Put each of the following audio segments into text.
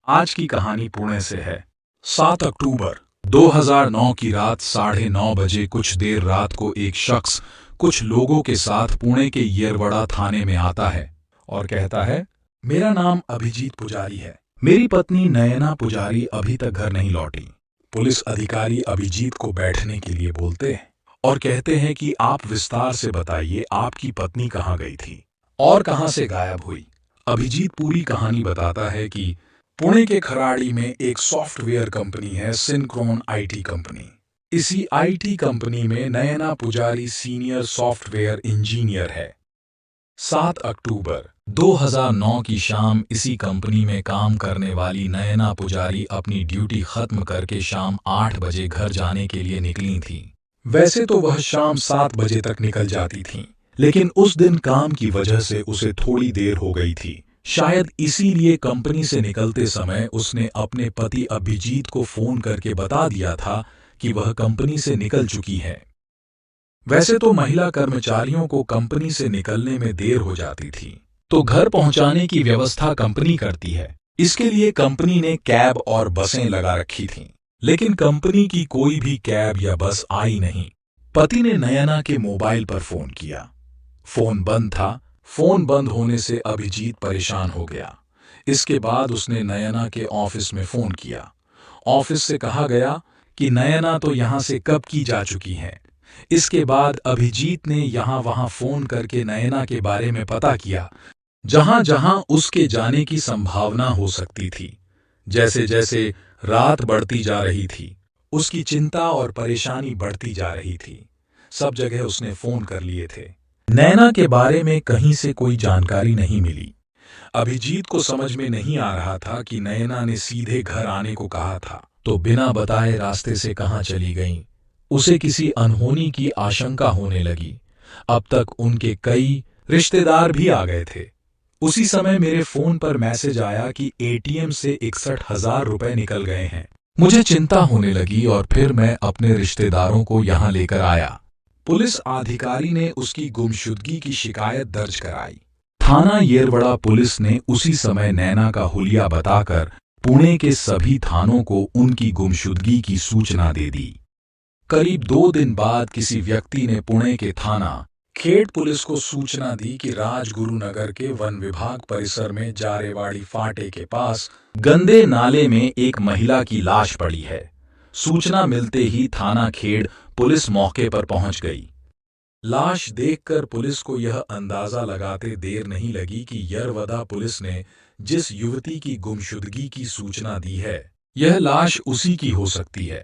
आज की कहानी पुणे से है। 7 अक्टूबर 2009 की रात 9:30 बजे कुछ देर रात को एक शख्स कुछ लोगों के साथ पुणे के येरवड़ा थाने में आता है और कहता है, मेरा नाम अभिजीत पुजारी है। मेरी पत्नी नयना पुजारी अभी तक घर नहीं लौटी। पुलिस अधिकारी अभिजीत को बैठने के लिए बोलते हैं और कहते हैं कि आप विस्तार से बताइए, आपकी पत्नी कहाँ गई थी और कहाँ से गायब हुई। अभिजीत पूरी कहानी बताता है कि पुणे के खराड़ी में एक सॉफ्टवेयर कंपनी है, सिंक्रोन आईटी कंपनी। इसी आईटी कंपनी में नयना पुजारी सीनियर सॉफ्टवेयर इंजीनियर है। 7 अक्टूबर 2009 की शाम इसी कंपनी में काम करने वाली नयना पुजारी अपनी ड्यूटी खत्म करके शाम 8 बजे घर जाने के लिए निकली थी। वैसे तो वह शाम 7 बजे तक निकल जाती थी, लेकिन उस दिन काम की वजह से उसे थोड़ी देर हो गई थी। शायद इसीलिए कंपनी से निकलते समय उसने अपने पति अभिजीत को फोन करके बता दिया था कि वह कंपनी से निकल चुकी है। वैसे तो महिला कर्मचारियों को कंपनी से निकलने में देर हो जाती थी, तो घर पहुंचाने की व्यवस्था कंपनी करती है। इसके लिए कंपनी ने कैब और बसें लगा रखी थीं, लेकिन कंपनी की कोई भी कैब या बस आई नहीं। पति ने नयना के मोबाइल पर फोन किया, फोन बंद था। फोन बंद होने से अभिजीत परेशान हो गया। इसके बाद उसने नयना के ऑफिस में फोन किया। ऑफिस से कहा गया कि नयना तो यहाँ से कब की जा चुकी है। इसके बाद अभिजीत ने यहाँ वहाँ फोन करके नयना के बारे में पता किया, जहाँ जहाँ उसके जाने की संभावना हो सकती थी। जैसे जैसे रात बढ़ती जा रही थी, उसकी चिंता और परेशानी बढ़ती जा रही थी। सब जगह उसने फोन कर लिए थे। नैना के बारे में कहीं से कोई जानकारी नहीं मिली। अभिजीत को समझ में नहीं आ रहा था कि नयना ने सीधे घर आने को कहा था, तो बिना बताए रास्ते से कहाँ चली गईं। उसे किसी अनहोनी की आशंका होने लगी। अब तक उनके कई रिश्तेदार भी आ गए थे। उसी समय मेरे फोन पर मैसेज आया कि एटीएम से 61,000 रुपए निकल गए हैं। मुझे चिंता होने लगी और फिर मैं अपने रिश्तेदारों को यहाँ लेकर आया। पुलिस अधिकारी ने उसकी गुमशुदगी की शिकायत दर्ज कराई। थाना येरवड़ा पुलिस ने उसी समय नैना का हुलिया बताकर पुणे के सभी थानों को उनकी गुमशुदगी की सूचना दे दी। करीब 2 दिन बाद किसी व्यक्ति ने पुणे के थाना खेड़ पुलिस को सूचना दी कि राजगुरु नगर के वन विभाग परिसर में जारेवाड़ी फाटे के पास गंदे नाले में एक महिला की लाश पड़ी है। सूचना मिलते ही थाना खेड़ पुलिस मौके पर पहुंच गई। लाश देखकर पुलिस को यह अंदाजा लगाते देर नहीं लगी कि येरवड़ा पुलिस ने जिस युवती की गुमशुदगी की सूचना दी है, यह लाश उसी की हो सकती है।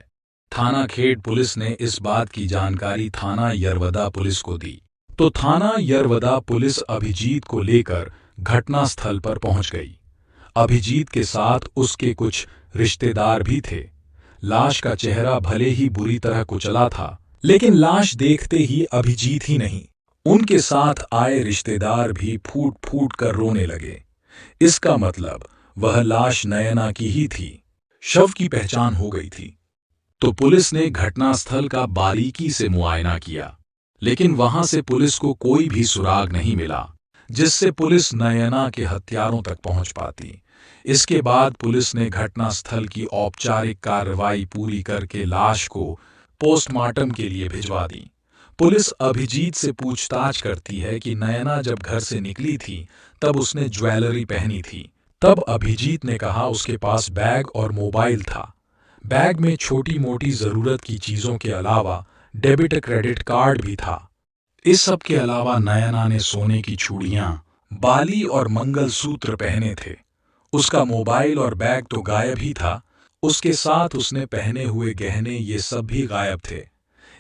थाना खेड़ पुलिस ने इस बात की जानकारी थाना येरवड़ा पुलिस को दी, तो थाना येरवड़ा पुलिस अभिजीत को लेकर घटनास्थल पर पहुंच गई। अभिजीत के साथ उसके कुछ रिश्तेदार भी थे। लाश का चेहरा भले ही बुरी तरह कुचला था, लेकिन लाश देखते ही अभिजीत ही नहीं, उनके साथ आए रिश्तेदार भी फूट फूट कर रोने लगे। इसका मतलब वह लाश नयना की ही थी। शव की पहचान हो गई थी। तो पुलिस ने घटनास्थल का बारीकी से मुआयना किया, लेकिन वहां से पुलिस को कोई भी सुराग नहीं मिला जिससे पुलिस नयना के हत्यारों तक पहुंच पाती। इसके बाद पुलिस ने घटनास्थल की औपचारिक कार्रवाई पूरी करके लाश को पोस्टमार्टम के लिए भिजवा दी। पुलिस अभिजीत से पूछताछ करती है कि नयना जब घर से निकली थी तब उसने ज्वेलरी पहनी थी। तब अभिजीत ने कहा उसके पास बैग और मोबाइल था। बैग में छोटी मोटी जरूरत की चीजों के अलावा डेबिट क्रेडिट कार्ड भी था। इस सब के अलावा नयना ने सोने की चूड़ियां, बाली और मंगलसूत्र पहने थे। उसका मोबाइल और बैग तो गायब ही था, उसके साथ उसने पहने हुए गहने ये सब भी गायब थे।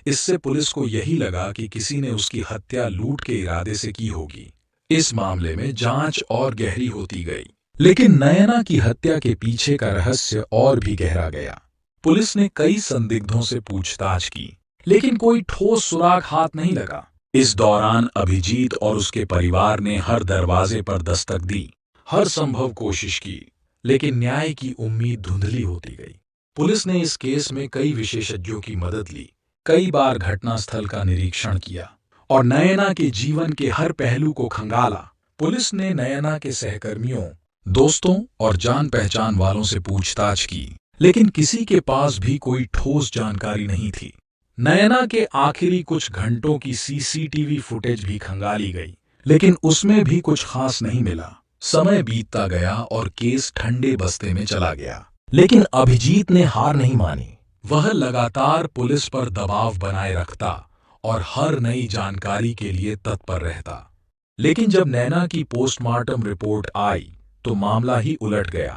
इससे पुलिस को यही लगा कि किसी ने उसकी हत्या लूट के इरादे से की होगी। इस मामले में जांच और गहरी होती गई, लेकिन नयना की हत्या के पीछे का रहस्य और भी गहरा गया। पुलिस ने कई संदिग्धों से पूछताछ की, लेकिन कोई ठोस सुराग हाथ नहीं लगा। इस दौरान अभिजीत और उसके परिवार ने हर दरवाजे पर दस्तक दी, हर संभव कोशिश की, लेकिन न्याय की उम्मीद धुंधली होती गई। पुलिस ने इस केस में कई विशेषज्ञों की मदद ली, कई बार घटनास्थल का निरीक्षण किया और नयना के जीवन के हर पहलू को खंगाला। पुलिस ने नयना के सहकर्मियों दोस्तों और जान पहचान वालों से पूछताछ की, लेकिन किसी के पास भी कोई ठोस जानकारी नहीं थी। नयना के आखिरी कुछ घंटों की सीसीटीवी फुटेज भी खंगाली गई, लेकिन उसमें भी कुछ खास नहीं मिला। समय बीतता गया और केस ठंडे बस्ते में चला गया। लेकिन अभिजीत ने हार नहीं मानी। वह लगातार पुलिस पर दबाव बनाए रखता और हर नई जानकारी के लिए तत्पर रहता। लेकिन जब नैना की पोस्टमार्टम रिपोर्ट आई तो मामला ही उलट गया।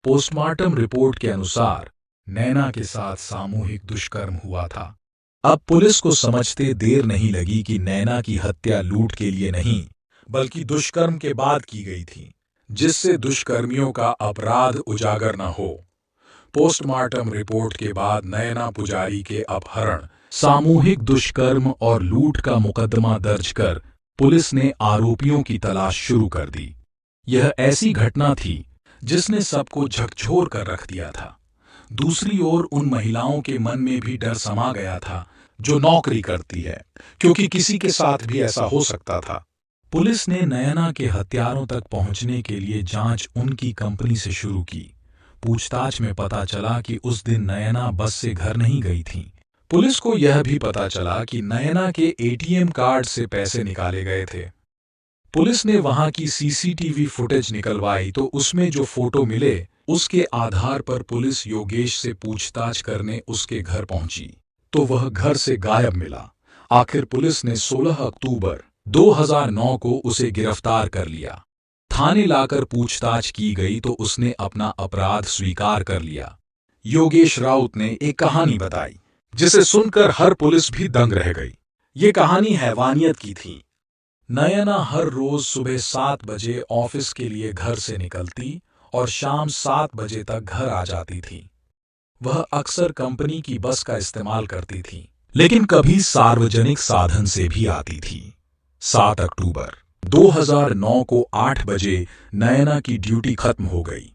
पोस्टमार्टम रिपोर्ट के अनुसार नैना के साथ सामूहिक दुष्कर्म हुआ था। अब पुलिस को समझते देर नहीं लगी कि नैना की हत्या लूट के लिए नहीं, बल्कि दुष्कर्म के बाद की गई थी, जिससे दुष्कर्मियों का अपराध उजागर न हो। पोस्टमार्टम रिपोर्ट के बाद नयना पुजारी के अपहरण, सामूहिक दुष्कर्म और लूट का मुकदमा दर्ज कर पुलिस ने आरोपियों की तलाश शुरू कर दी। यह ऐसी घटना थी जिसने सबको झकझोर कर रख दिया था। दूसरी ओर उन महिलाओं के मन में भी डर समा गया था जो नौकरी करती है, क्योंकि किसी के साथ भी ऐसा हो सकता था। पुलिस ने नयना के हत्यारों तक पहुंचने के लिए जांच उनकी कंपनी से शुरू की। पूछताछ में पता चला कि उस दिन नयना बस से घर नहीं गई थी। पुलिस को यह भी पता चला कि नयना के एटीएम कार्ड से पैसे निकाले गए थे। पुलिस ने वहां की सीसीटीवी फुटेज निकलवाई तो उसमें जो फोटो मिले, उसके आधार पर पुलिस योगेश से पूछताछ करने उसके घर पहुंची, तो वह घर से गायब मिला। आखिर पुलिस ने 16 अक्टूबर 2009 को उसे गिरफ्तार कर लिया। थाने लाकर पूछताछ की गई तो उसने अपना अपराध स्वीकार कर लिया। योगेश राउत ने एक कहानी बताई जिसे सुनकर हर पुलिस भी दंग रह गई। ये कहानी हैवानियत की थी। नयना हर रोज सुबह 7 बजे ऑफिस के लिए घर से निकलती और शाम 7 बजे तक घर आ जाती थी। वह अक्सर कंपनी की बस का इस्तेमाल करती थी, लेकिन कभी सार्वजनिक साधन से भी आती थी। 7 अक्टूबर 2009 को 8 बजे नयना की ड्यूटी खत्म हो गई,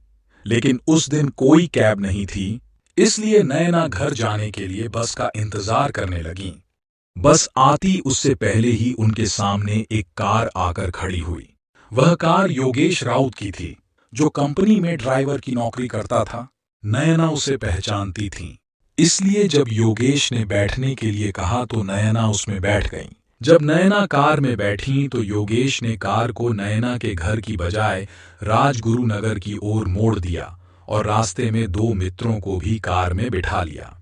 लेकिन उस दिन कोई कैब नहीं थी, इसलिए नयना घर जाने के लिए बस का इंतजार करने लगी। बस आती उससे पहले ही उनके सामने एक कार आकर खड़ी हुई। वह कार योगेश राउत की थी, जो कंपनी में ड्राइवर की नौकरी करता था। नयना उसे पहचानती थी, इसलिए जब योगेश ने बैठने के लिए कहा तो नयना उसमें बैठ गई। जब नयना कार में बैठी तो योगेश ने कार को नयना के घर की बजाय राजगुरु नगर की ओर मोड़ दिया और रास्ते में 2 मित्रों को भी कार में बिठा लिया।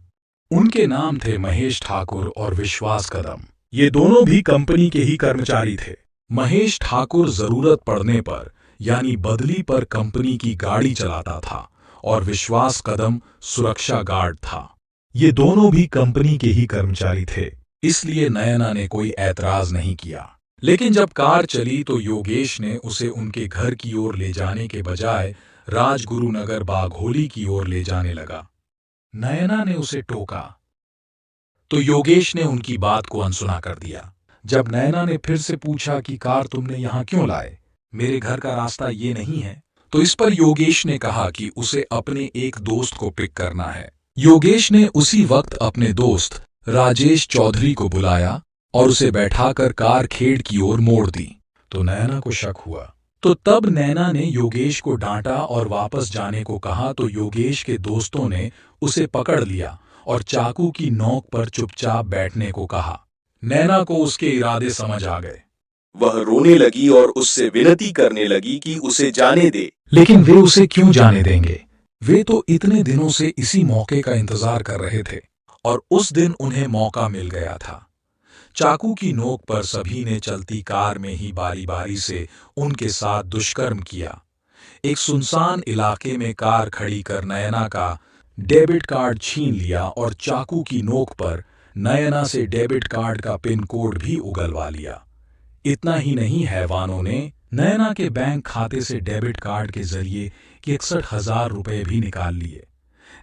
उनके नाम थे महेश ठाकुर और विश्वास कदम। ये दोनों भी कंपनी के ही कर्मचारी थे। महेश ठाकुर जरूरत पड़ने पर यानी बदली पर कंपनी की गाड़ी चलाता था और विश्वास कदम सुरक्षा गार्ड था। ये दोनों भी कंपनी के ही कर्मचारी थे, इसलिए नयना ने कोई ऐतराज नहीं किया। लेकिन जब कार चली तो योगेश ने उसे उनके घर की ओर ले जाने के बजाय राजगुरुनगर बाघोली की ओर ले जाने लगा। नयना ने उसे टोका तो योगेश ने उनकी बात को अनसुना कर दिया। जब नयना ने फिर से पूछा कि कार तुमने यहाँ क्यों लाए, मेरे घर का रास्ता ये नहीं है, तो इस पर योगेश ने कहा कि उसे अपने एक दोस्त को पिक करना है। योगेश ने उसी वक्त अपने दोस्त राजेश चौधरी को बुलाया और उसे बैठाकर कार खेड़ की ओर मोड़ दी। तो नयना को शक हुआ, तो तब नैना ने योगेश को डांटा और वापस जाने को कहा तो योगेश के दोस्तों ने उसे पकड़ लिया और चाकू की नोक पर चुपचाप बैठने को कहा। नैना को उसके इरादे समझ आ गए। वह रोने लगी और उससे विनती करने लगी कि उसे जाने दे। लेकिन वे उसे क्यों जाने देंगे? वे तो इतने दिनों से इसी मौके का इंतजार कर रहे थे और उस दिन उन्हें मौका मिल गया था। चाकू की नोक पर सभी ने चलती कार में ही बारी बारी से उनके साथ दुष्कर्म किया। एक सुनसान इलाके में कार खड़ी कर नयना का डेबिट कार्ड छीन लिया और चाकू की नोक पर नयना से डेबिट कार्ड का पिन कोड भी उगलवा लिया। इतना ही नहीं, हैवानों ने नयना के बैंक खाते से डेबिट कार्ड के जरिए 61,000 रुपए भी निकाल लिए।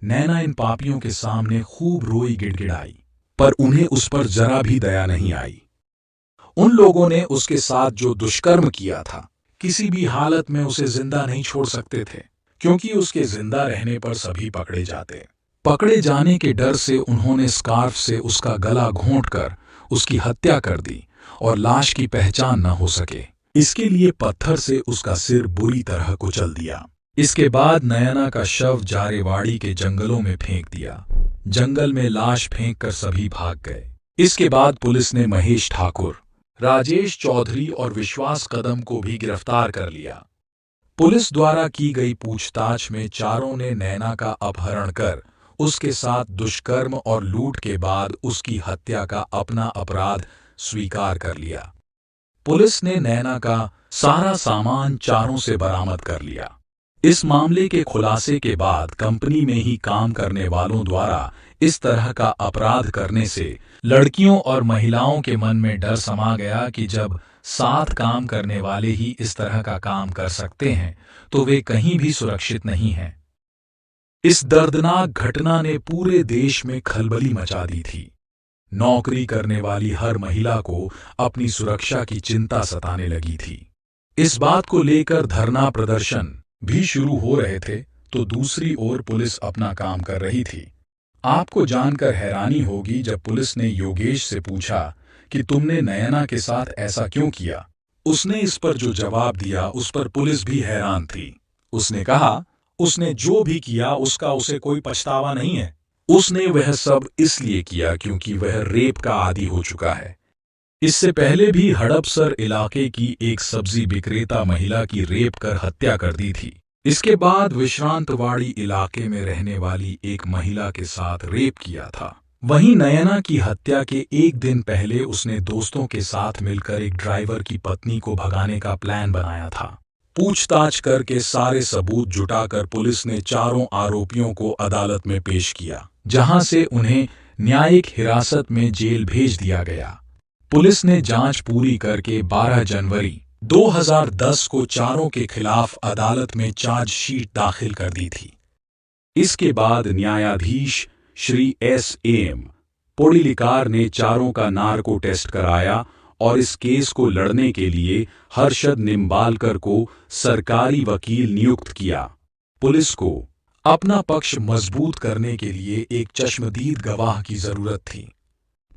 नैना इन पापियों के सामने खूब रोई गिड़गिड़ाई, पर उन्हें उस पर जरा भी दया नहीं आई। उन लोगों ने उसके साथ जो दुष्कर्म किया था, किसी भी हालत में उसे जिंदा नहीं छोड़ सकते थे, क्योंकि उसके जिंदा रहने पर सभी पकड़े जाते। पकड़े जाने के डर से उन्होंने स्कार्फ से उसका गला घोंटकर उसकी हत्या कर दी और लाश की पहचान न हो सके। इसके लिए पत्थर से उसका सिर बुरी तरह कुचल दिया। इसके बाद नयना का शव जारेवाड़ी के जंगलों में फेंक दिया। जंगल में लाश फेंककर सभी भाग गए। इसके बाद पुलिस ने महेश ठाकुर, राजेश चौधरी और विश्वास कदम को भी गिरफ्तार कर लिया। पुलिस द्वारा की गई पूछताछ में चारों ने नैना का अपहरण कर उसके साथ दुष्कर्म और लूट के बाद उसकी हत्या का अपना अपराध स्वीकार कर लिया। पुलिस ने नैना का सारा सामान चारों से बरामद कर लिया। इस मामले के खुलासे के बाद कंपनी में ही काम करने वालों द्वारा इस तरह का अपराध करने से लड़कियों और महिलाओं के मन में डर समा गया कि जब साथ काम करने वाले ही इस तरह का काम कर सकते हैं तो वे कहीं भी सुरक्षित नहीं हैं। इस दर्दनाक घटना ने पूरे देश में खलबली मचा दी थी। नौकरी करने वाली हर महिला को अपनी सुरक्षा की चिंता सताने लगी थी। इस बात को लेकर धरना प्रदर्शन भी शुरू हो रहे थे तो दूसरी ओर पुलिस अपना काम कर रही थी। आपको जानकर हैरानी होगी जब पुलिस ने योगेश से पूछा कि तुमने नयना के साथ ऐसा क्यों किया। उसने इस पर जो जवाब दिया उस पर पुलिस भी हैरान थी। उसने कहा, उसने जो भी किया उसका उसे कोई पछतावा नहीं है। उसने वह सब इसलिए किया क्योंकि वह रेप का आदी हो चुका है। इससे पहले भी हड़पसर इलाके की एक सब्जी विक्रेता महिला की रेप कर हत्या कर दी थी। इसके बाद विश्रांतवाड़ी इलाके में रहने वाली एक महिला के साथ रेप किया था। वहीं नयना की हत्या के एक दिन पहले उसने दोस्तों के साथ मिलकर एक ड्राइवर की पत्नी को भगाने का प्लान बनाया था। पूछताछ करके सारे सबूत जुटाकर पुलिस ने चारों आरोपियों को अदालत में पेश किया, जहां से उन्हें न्यायिक हिरासत में जेल भेज दिया गया। पुलिस ने जांच पूरी करके 12 जनवरी 2010 को चारों के खिलाफ अदालत में चार्जशीट दाखिल कर दी थी। इसके बाद न्यायाधीश श्री S.M. पोड़िलिकार ने चारों का नार्को टेस्ट कराया और इस केस को लड़ने के लिए हर्षद निम्बालकर को सरकारी वकील नियुक्त किया। पुलिस को अपना पक्ष मजबूत करने के लिए एक चश्मदीद गवाह की जरूरत थी।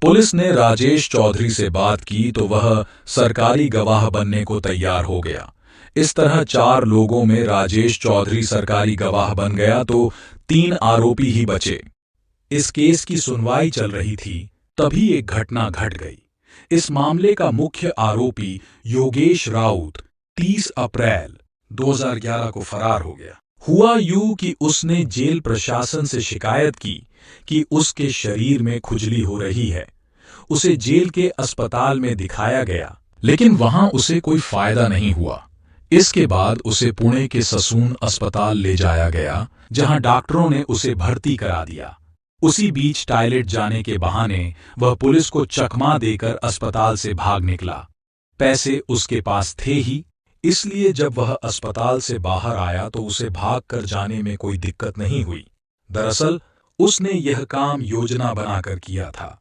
पुलिस ने राजेश चौधरी से बात की तो वह सरकारी गवाह बनने को तैयार हो गया। इस तरह 4 लोगों में राजेश चौधरी सरकारी गवाह बन गया तो 3 आरोपी ही बचे। इस केस की सुनवाई चल रही थी तभी एक घटना घट गई। इस मामले का मुख्य आरोपी योगेश राउत 30 अप्रैल 2011 को फरार हो गया। हुआ यूं कि उसने जेल प्रशासन से शिकायत की कि उसके शरीर में खुजली हो रही है। उसे जेल के अस्पताल में दिखाया गया लेकिन वहां उसे कोई फायदा नहीं हुआ। इसके बाद उसे पुणे के ससून अस्पताल ले जाया गया जहां डॉक्टरों ने उसे भर्ती करा दिया। उसी बीच टॉयलेट जाने के बहाने वह पुलिस को चकमा देकर अस्पताल से भाग निकला। पैसे उसके पास थे ही, इसलिए जब वह अस्पताल से बाहर आया तो उसे भागकर जाने में कोई दिक्कत नहीं हुई। दरअसल उसने यह काम योजना बनाकर किया था।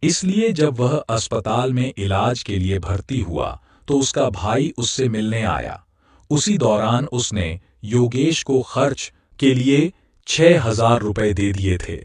इसलिए जब वह अस्पताल में इलाज के लिए भर्ती हुआ तो उसका भाई उससे मिलने आया। उसी दौरान उसने योगेश को खर्च के लिए 6,000 रुपए दे दिए थे।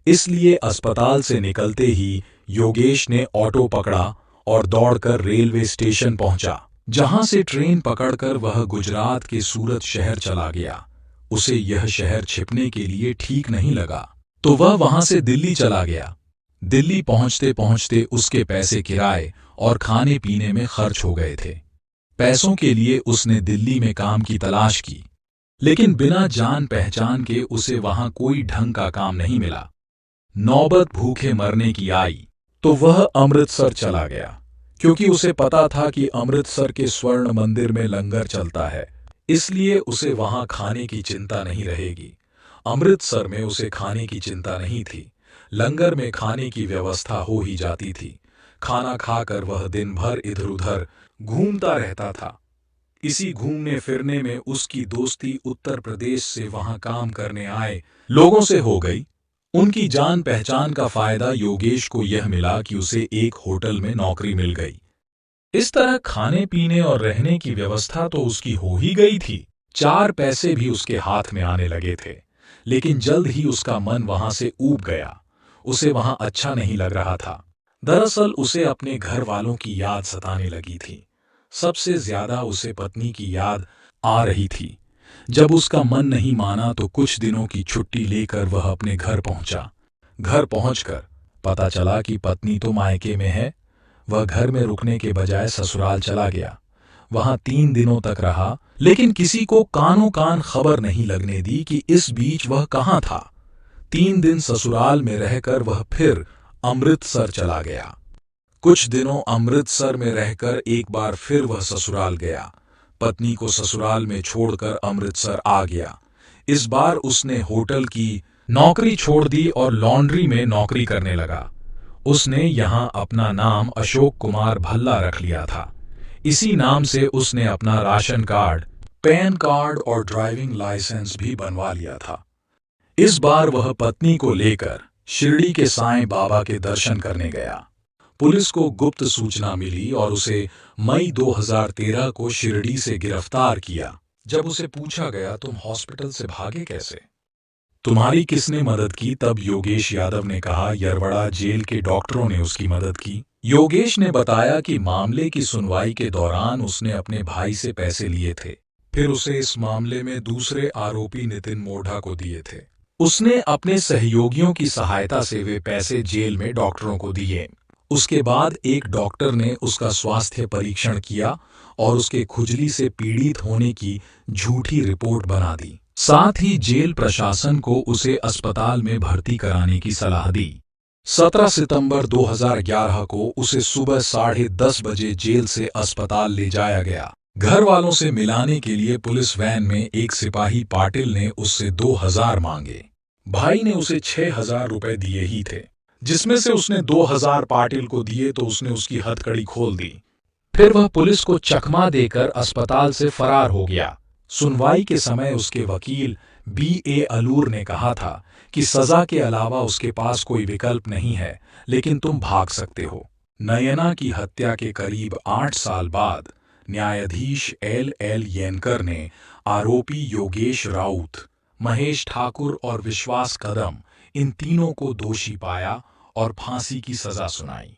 इसलिए अस्पताल से निकलते ही योगेश ने ऑटो पकड़ा और दौड़कर रेलवे स्टेशन पहुंचा, जहां से ट्रेन पकड़कर वह गुजरात के सूरत शहर चला गया। उसे यह शहर छिपने के लिए ठीक नहीं लगा तो वह वहां से दिल्ली चला गया। दिल्ली पहुंचते पहुंचते उसके पैसे किराए और खाने पीने में खर्च हो गए थे। पैसों के लिए उसने दिल्ली में काम की तलाश की लेकिन बिना जान पहचान के उसे वहां कोई ढंग का काम नहीं मिला। नौबत भूखे मरने की आई तो वह अमृतसर चला गया, क्योंकि उसे पता था कि अमृतसर के स्वर्ण मंदिर में लंगर चलता है, इसलिए उसे वहां खाने की चिंता नहीं रहेगी। अमृतसर में उसे खाने की चिंता नहीं थी, लंगर में खाने की व्यवस्था हो ही जाती थी। खाना खाकर वह दिन भर इधर उधर घूमता रहता था। इसी घूमने फिरने में उसकी दोस्ती उत्तर प्रदेश से वहां काम करने आए लोगों से हो गई। उनकी जान पहचान का फायदा योगेश को यह मिला कि उसे एक होटल में नौकरी मिल गई। इस तरह खाने पीने और रहने की व्यवस्था तो उसकी हो ही गई थी। 4 पैसे भी उसके हाथ में आने लगे थे, लेकिन जल्द ही उसका मन वहां से ऊब गया। उसे वहां अच्छा नहीं लग रहा था। दरअसल उसे अपने घर वालों की याद सताने लगी थी। सबसे ज्यादा उसे पत्नी की याद आ रही थी। जब उसका मन नहीं माना तो कुछ दिनों की छुट्टी लेकर वह अपने घर पहुंचा। घर पहुंचकर पता चला कि पत्नी तो मायके में है। वह घर में रुकने के बजाय ससुराल चला गया। वहां 3 दिनों तक रहा, लेकिन किसी को कानों कान खबर नहीं लगने दी कि इस बीच वह कहाँ था। 3 दिन ससुराल में रहकर वह फिर अमृतसर चला गया। कुछ दिनों अमृतसर में रहकर एक बार फिर वह ससुराल गया। पत्नी को ससुराल में छोड़कर अमृतसर आ गया। इस बार उसने होटल की नौकरी छोड़ दी और लॉन्ड्री में नौकरी करने लगा। उसने यहाँ अपना नाम अशोक कुमार भल्ला रख लिया था। इसी नाम से उसने अपना राशन कार्ड, पैन कार्ड और ड्राइविंग लाइसेंस भी बनवा लिया था। इस बार वह पत्नी को लेकर शिरडी के साईं बाबा के दर्शन करने गया। पुलिस को गुप्त सूचना मिली और उसे मई 2013 को शिरडी से गिरफ्तार किया। जब उसे पूछा गया, तुम हॉस्पिटल से भागे कैसे? तुम्हारी किसने मदद की? तब योगेश यादव ने कहा, यरवड़ा जेल के डॉक्टरों ने उसकी मदद की। योगेश ने बताया कि मामले की सुनवाई के दौरान उसने अपने भाई से पैसे लिए थे। फिर उसे इस मामले में दूसरे आरोपी नितिन मोढ़ा को दिए थे। उसने अपने सहयोगियों की सहायता से वे पैसे जेल में डॉक्टरों को दिए। उसके बाद एक डॉक्टर ने उसका स्वास्थ्य परीक्षण किया और उसके खुजली से पीड़ित होने की झूठी रिपोर्ट बना दी। साथ ही जेल प्रशासन को उसे अस्पताल में भर्ती कराने की सलाह दी। 17 सितंबर 2011 को उसे सुबह 10:30 बजे जेल से अस्पताल ले जाया गया। घर वालों से मिलाने के लिए पुलिस वैन में एक सिपाही पाटिल ने उससे 2000 मांगे। भाई ने उसे 6000 रुपए दिए ही थे, जिसमें से उसने 2000 पाटिल को दिए तो उसने उसकी हथकड़ी खोल दी। फिर वह पुलिस को चकमा देकर अस्पताल से फरार हो गया। सुनवाई के समय उसके वकील B.A. अलूर ने कहा था कि सजा के अलावा उसके पास कोई विकल्प नहीं है, लेकिन तुम भाग सकते हो। नयना की हत्या के करीब 8 साल बाद न्यायाधीश L.L. येनकर ने आरोपी योगेश राउत, महेश ठाकुर और विश्वास कदम, इन तीनों को दोषी पाया और फांसी की सजा सुनाई।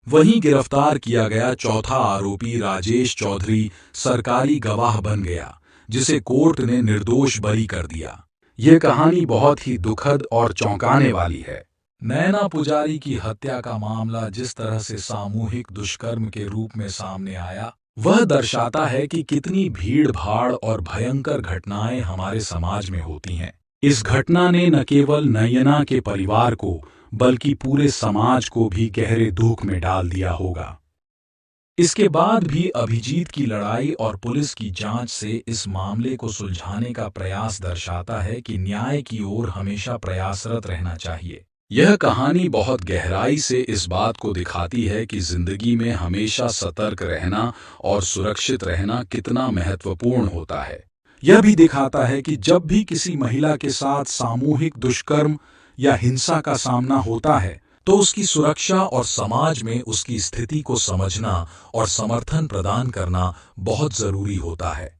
वहीं गिरफ्तार किया गया चौथा आरोपी राजेश चौधरी सरकारी गवाह बन गया, जिसे कोर्ट ने निर्दोष बरी कर दिया। यह कहानी बहुत ही दुखद और चौंकाने वाली है। नैना पुजारी की हत्या का मामला जिस तरह से सामूहिक दुष्कर्म के रूप में सामने आया, वह दर्शाता है कि कितनी भीड़ भाड़ और भयंकर घटनाएं हमारे समाज में होती हैं। इस घटना ने न केवल नयना के परिवार को बल्कि पूरे समाज को भी गहरे दुख में डाल दिया होगा। इसके बाद भी अभिजीत की लड़ाई और पुलिस की जांच से इस मामले को सुलझाने का प्रयास दर्शाता है कि न्याय की ओर हमेशा प्रयासरत रहना चाहिए। यह कहानी बहुत गहराई से इस बात को दिखाती है कि जिंदगी में हमेशा सतर्क रहना और सुरक्षित रहना कितना महत्वपूर्ण होता है। यह भी दिखाता है कि जब भी किसी महिला के साथ सामूहिक दुष्कर्म या हिंसा का सामना होता है, तो उसकी सुरक्षा और समाज में उसकी स्थिति को समझना और समर्थन प्रदान करना बहुत जरूरी होता है।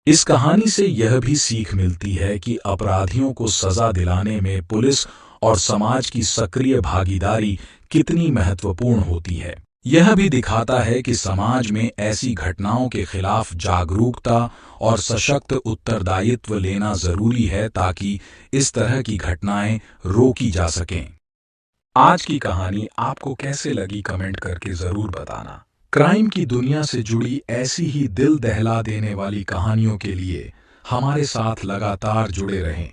इस कहानी से यह भी सीख मिलती है कि अपराधियों को सजा दिलाने में पुलिस और समाज की सक्रिय भागीदारी कितनी महत्वपूर्ण होती है। यह भी दिखाता है कि समाज में ऐसी घटनाओं के खिलाफ जागरूकता और सशक्त उत्तरदायित्व लेना जरूरी है, ताकि इस तरह की घटनाएं रोकी जा सकें। आज की कहानी आपको कैसे लगी कमेंट करके जरूर बताना। क्राइम की दुनिया से जुड़ी ऐसी ही दिल दहला देने वाली कहानियों के लिए हमारे साथ लगातार जुड़े रहें।